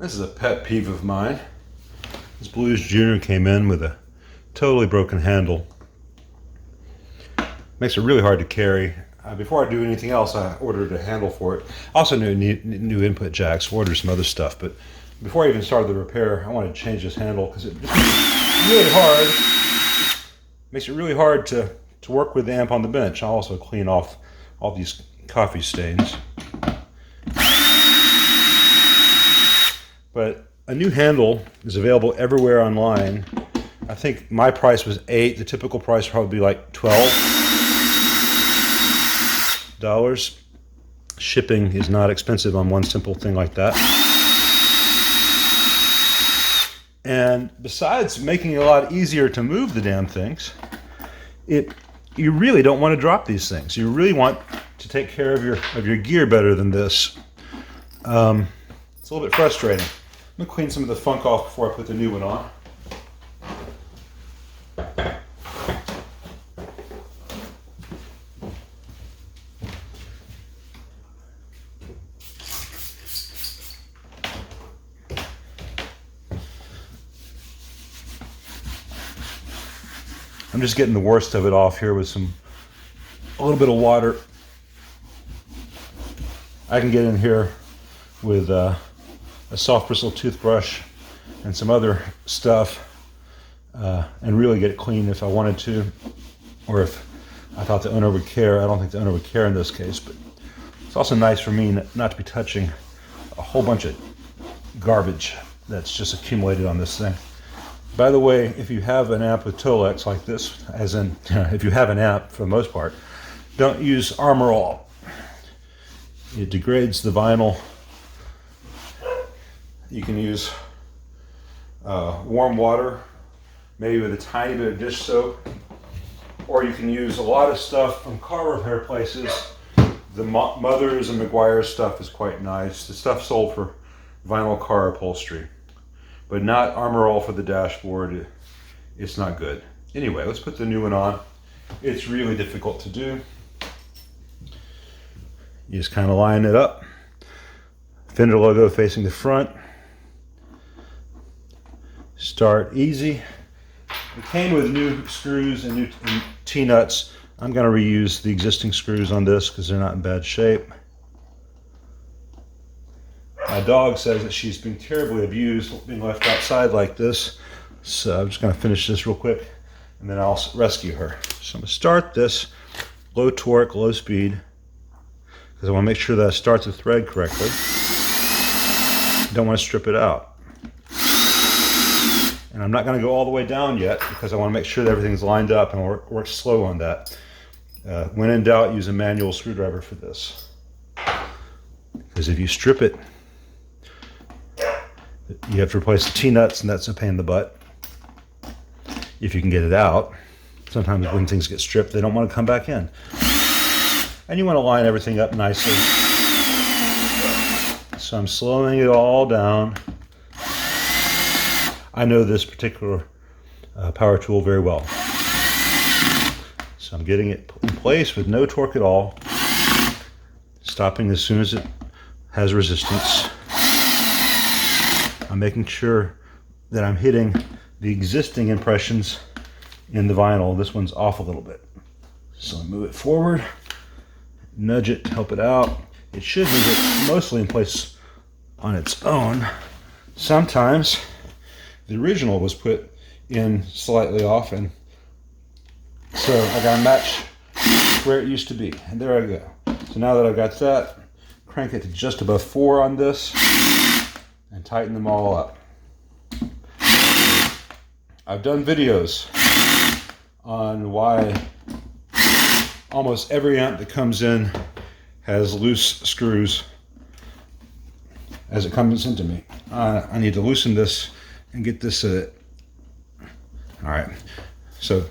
This is a pet peeve of mine. This Blues Junior came in with a totally broken handle. Makes it really hard to carry. Before I do anything else, I ordered a handle for it. I also need new input jacks, ordered some other stuff, but before I even started the repair, I wanted to change this handle because it just really hard. Makes it really hard to work with the amp on the bench. I'll also clean off all these coffee stains. But a new handle is available everywhere online. I think my price was $8. The typical price would probably be like $12. Shipping is not expensive on one simple thing like that. And besides making it a lot easier to move the damn things, you really don't want to drop these things. You really want to take care of your gear better than this. It's a little bit frustrating. I'm gonna clean some of the funk off before I put the new one on. I'm just getting the worst of it off here with a little bit of water. I can get in here with a soft bristle toothbrush and some other stuff and really get it clean if I wanted to, or if I thought the owner would care. I don't think the owner would care in this case, but it's also nice for me not to be touching a whole bunch of garbage that's just accumulated on this thing. By the way, if you have an amp with Tolex like this, as in if you have an amp for the most part, don't use Armor All. It degrades the vinyl. You can use warm water, maybe with a tiny bit of dish soap, or you can use a lot of stuff from car repair places. The Mothers and Meguiar's stuff is quite nice. The stuff sold for vinyl car upholstery, but not Armor All for the dashboard. It's not good. Anyway, let's put the new one on. It's really difficult to do. You just kind of line it up. Fender logo facing the front. Start easy. It came with new screws and new T-nuts. I'm going to reuse the existing screws on this because they're not in bad shape. My dog says that she's been terribly abused being left outside like this. So I'm just going to finish this real quick and then I'll rescue her. So I'm going to start this low torque, low speed, because I want to make sure that I start the thread correctly. Don't want to strip it out. And I'm not going to go all the way down yet because I want to make sure that everything's lined up and work slow on that. When in doubt, use a manual screwdriver for this. Because if you strip it, you have to replace the T-nuts, and that's a pain in the butt. If you can get it out. Sometimes when things get stripped, they don't want to come back in. And you want to line everything up nicely. So I'm slowing it all down. I know this particular power tool very well. So I'm getting it in place with no torque at all. Stopping as soon as it has resistance. I'm making sure that I'm hitting the existing impressions in the vinyl. This one's off a little bit. So I move it forward, nudge it to help it out. It should move it mostly in place on its own. Sometimes the original was put in slightly off, and so I gotta match where it used to be. And there I go. So now that I've got that, crank it to just above 4 on this and tighten them all up. I've done videos on why almost every amp that comes in has loose screws as it comes into me. I need to loosen this and get this all right. So,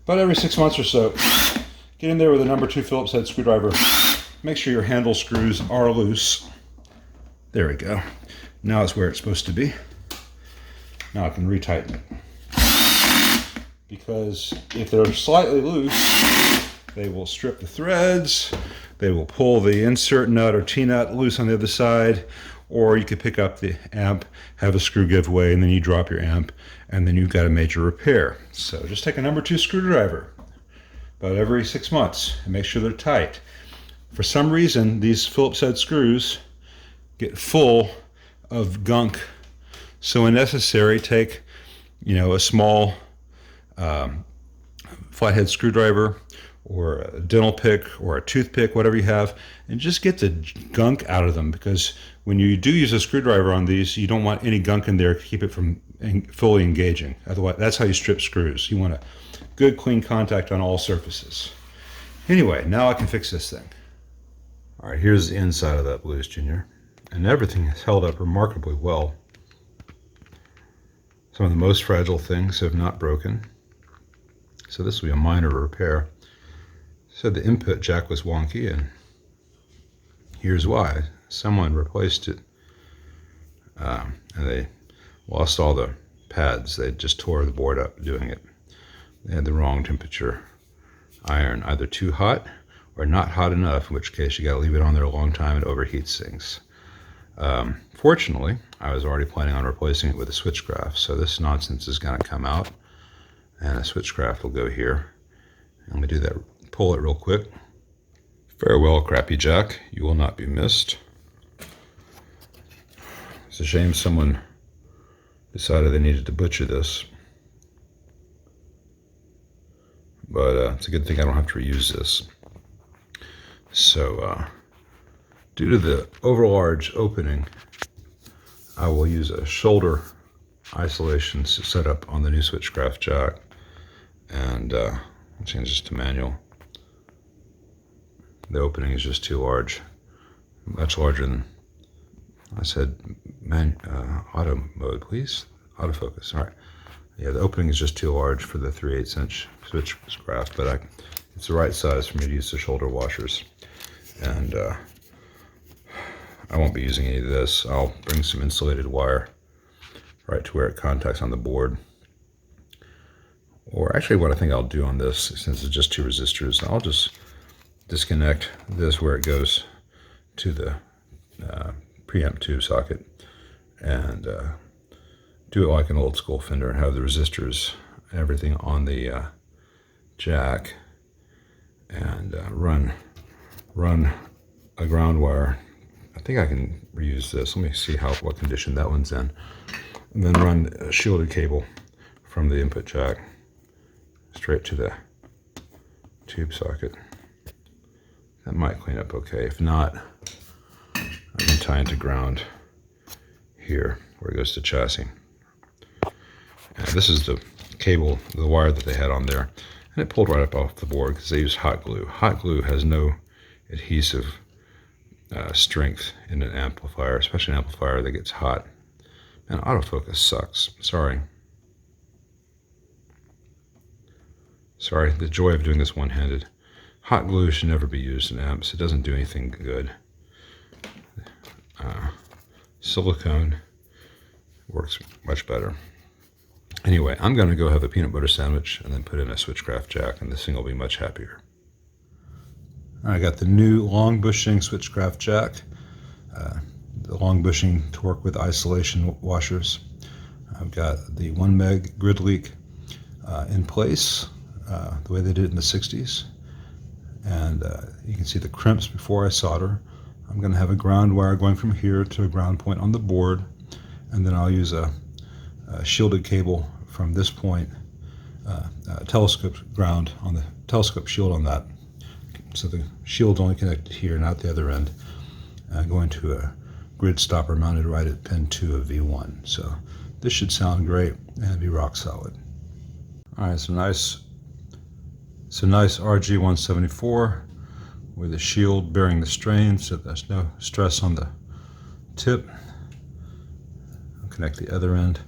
about every 6 months or so, get in there with a number 2 Phillips head screwdriver. Make sure your handle screws are loose. There we go. Now it's where it's supposed to be. Now I can retighten it. Because if they're slightly loose, they will strip the threads, they will pull the insert nut or T-nut loose on the other side, or you could pick up the amp, have a screw give away, and then you drop your amp, and then you've got a major repair. So just take a number 2 screwdriver about every 6 months and make sure they're tight. For some reason, these Phillips head screws get full of gunk, so when necessary, take a small flathead screwdriver or a dental pick or a toothpick, whatever you have, and just get the gunk out of them, because when you do use a screwdriver on these, you don't want any gunk in there to keep it from fully engaging. Otherwise, that's how you strip screws. You want a good clean contact on all surfaces. Anyway, now I can fix this thing. All right, here's the inside of that Blues Junior, and everything has held up remarkably well. Some of the most fragile things have not broken, so this will be a minor repair. So the input jack was wonky, and here's why. Someone replaced it, and they lost all the pads. They just tore the board up doing it. They had the wrong temperature iron, either too hot or not hot enough, in which case you got to leave it on there a long time and it overheats things. Fortunately, I was already planning on replacing it with a switchgraph, so this nonsense is going to come out, and a switchgraph will go here. Let me do that. Pull it real quick. Farewell, crappy jack. You will not be missed. It's a shame someone decided they needed to butcher this, but it's a good thing I don't have to reuse this. So due to the overlarge opening, I will use a shoulder isolation setup on the new switchgraph jack, and I'll change this to manual. The opening is just too large, much larger than I said. Auto mode, please. Autofocus. All right. Yeah, the opening is just too large for the 3/8 inch switchgraph, but it's the right size for me to use the shoulder washers. And I won't be using any of this. I'll bring some insulated wire right to where it contacts on the board. Or actually, what I think I'll do on this, since it's just 2 resistors, I'll just disconnect this where it goes to the preamp tube socket, and do it like an old school Fender and have the resistors and everything on the jack, and run a ground wire. I think I can reuse this. Let me see what condition that one's in, and then run a shielded cable from the input jack straight to the tube socket. That might clean up okay. If not, I can tie into ground here where it goes to chassis. And this is the cable, the wire that they had on there, and it pulled right up off the board because they use hot glue. Hot glue has no adhesive strength in an amplifier, especially an amplifier that gets hot. And autofocus sucks. Sorry, the joy of doing this one-handed. Hot glue should never be used in amps. It doesn't do anything good. Silicone works much better. Anyway, I'm going to go have a peanut butter sandwich and then put in a switchgraph jack, and this thing will be much happier. I got the new long bushing switchgraph jack, the long bushing torque with isolation washers. I've got the 1 meg grid leak in place, the way they did it in the 60s. And you can see the crimps before I solder. I'm going to have a ground wire going from here to a ground point on the board, and then I'll use a shielded cable from this point, telescope ground on the telescope shield on that. So the shield's only connected here, not the other end. Going to a grid stopper mounted right at pin 2 of V1. So this should sound great and be rock solid. All right, so nice RG174 with a shield bearing the strain, so there's no stress on the tip. I'll connect the other end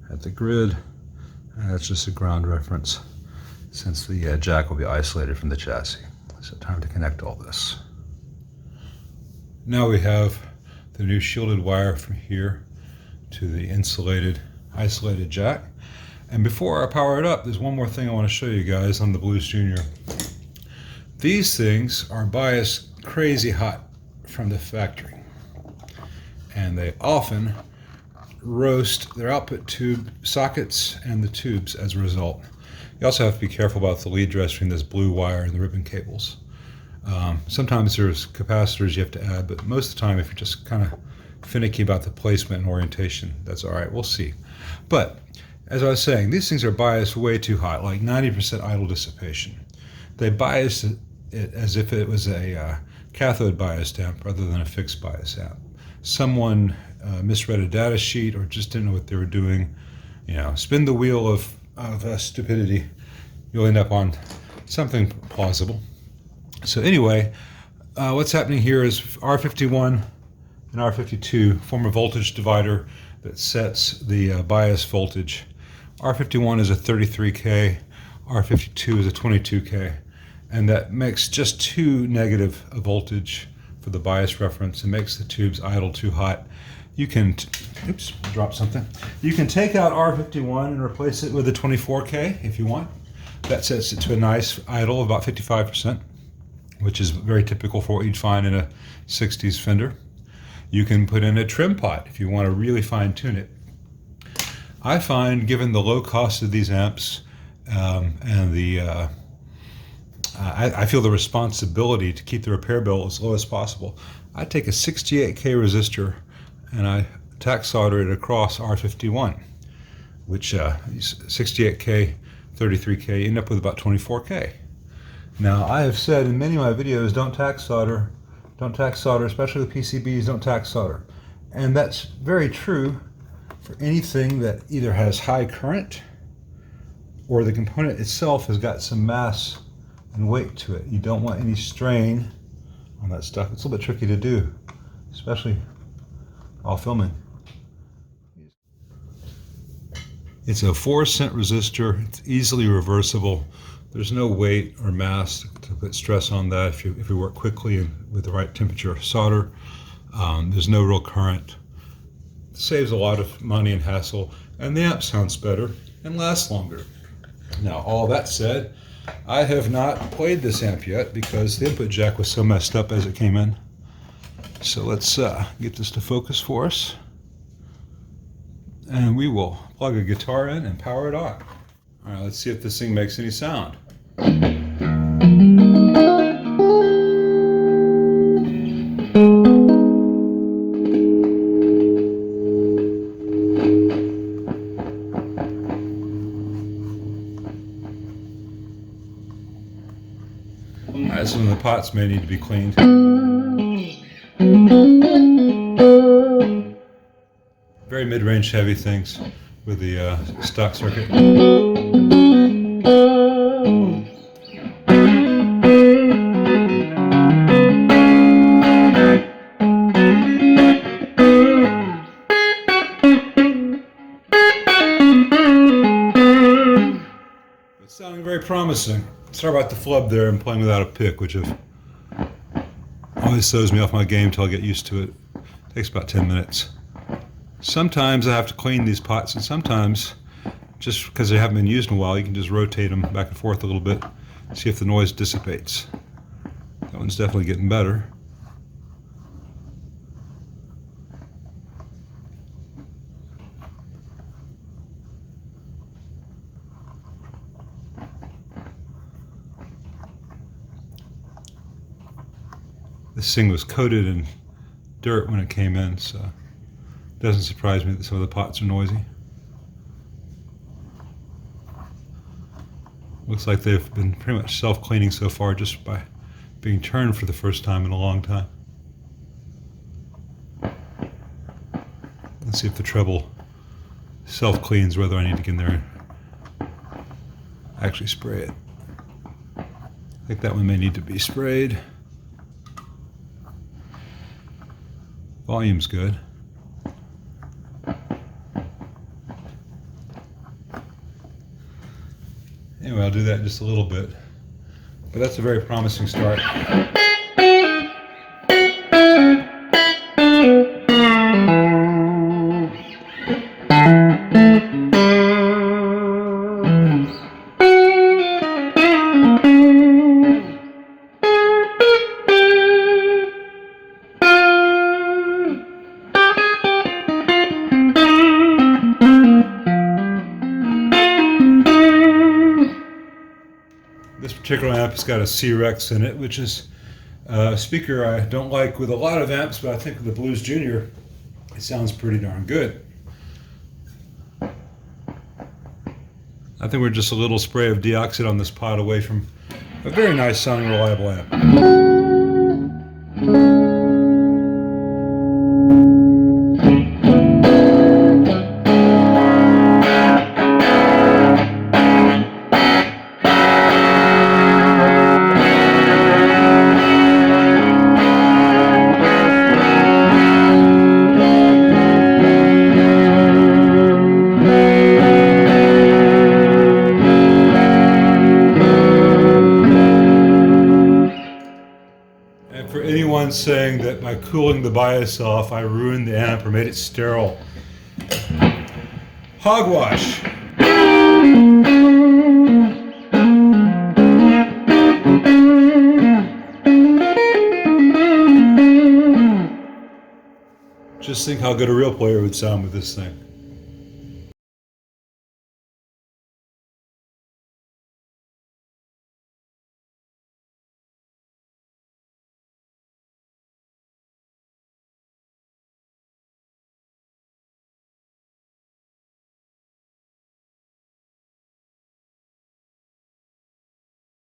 at the grid, and that's just a ground reference since the jack will be isolated from the chassis. So time to connect all this. Now we have the new shielded wire from here to the isolated jack. And before I power it up, there's one more thing I want to show you guys on the Blues Junior. These things are biased crazy hot from the factory. and they often roast their output tube sockets and the tubes as a result. You also have to be careful about the lead dress between this blue wire and the ribbon cables. Sometimes there's capacitors you have to add, but most of the time if you're just kind of finicky about the placement and orientation, that's all right. We'll see. But as I was saying, these things are biased way too hot, like 90% idle dissipation. They bias it as if it was a cathode biased amp rather than a fixed bias amp. Someone misread a data sheet or just didn't know what they were doing. Spin the wheel of stupidity. You'll end up on something plausible. So anyway, what's happening here is R51 and R52 form a voltage divider that sets the bias voltage. R51 is a 33K, R52 is a 22K, and that makes just too negative a voltage for the bias reference and makes the tubes idle too hot. You can, oops, drop something. You can take out R51 and replace it with a 24K if you want. That sets it to a nice idle of about 55%, which is very typical for what you'd find in a 60s Fender. You can put in a trim pot if you want to really fine tune it. I find, given the low cost of these amps and the I feel the responsibility to keep the repair bill as low as possible. I take a 68K resistor and I tack solder it across R51, which 68K, 33K, you end up with about 24K. Now, I have said in many of my videos, don't tack solder, especially with PCBs, don't tack solder. And that's very true for anything that either has high current or the component itself has got some mass and weight to it. You don't want any strain on that stuff. It's a little bit tricky to do, especially while filming. It's a 4-cent resistor. It's easily reversible. There's no weight or mass to put stress on that if you work quickly and with the right temperature solder. There's no real current. It saves a lot of money and hassle, and the amp sounds better and lasts longer. Now, all that said, I have not played this amp yet because the input jack was so messed up as it came in. So let's get this to focus for us. And we will plug a guitar in and power it on. All right, let's see if this thing makes any sound. All right, some of the pots may need to be cleaned. Very mid-range heavy things with the stock circuit. It's sounding very promising. Sorry about the flub there. I'm playing without a pick, which always throws me off my game until I get used to it. It takes about 10 minutes. Sometimes I have to clean these pots, and sometimes, just because they haven't been used in a while, you can just rotate them back and forth a little bit, see if the noise dissipates. That one's definitely getting better. This thing was coated in dirt when it came in, so it doesn't surprise me that some of the pots are noisy. Looks like they've been pretty much self-cleaning so far just by being turned for the first time in a long time. Let's see if the treble self-cleans, whether I need to get in there and actually spray it. I think that one may need to be sprayed. Volume's good. Anyway, I'll do that in just a little bit. But that's a very promising start. particular amp has got a C-Rex in it, which is a speaker I don't like with a lot of amps, but I think with the Blues Junior, it sounds pretty darn good. I think we're just a little spray of deoxide on this pot away from a very nice sounding, reliable amp. And for anyone saying that by cooling the bias off, I ruined the amp or made it sterile, hogwash. Just think how good a real player would sound with this thing.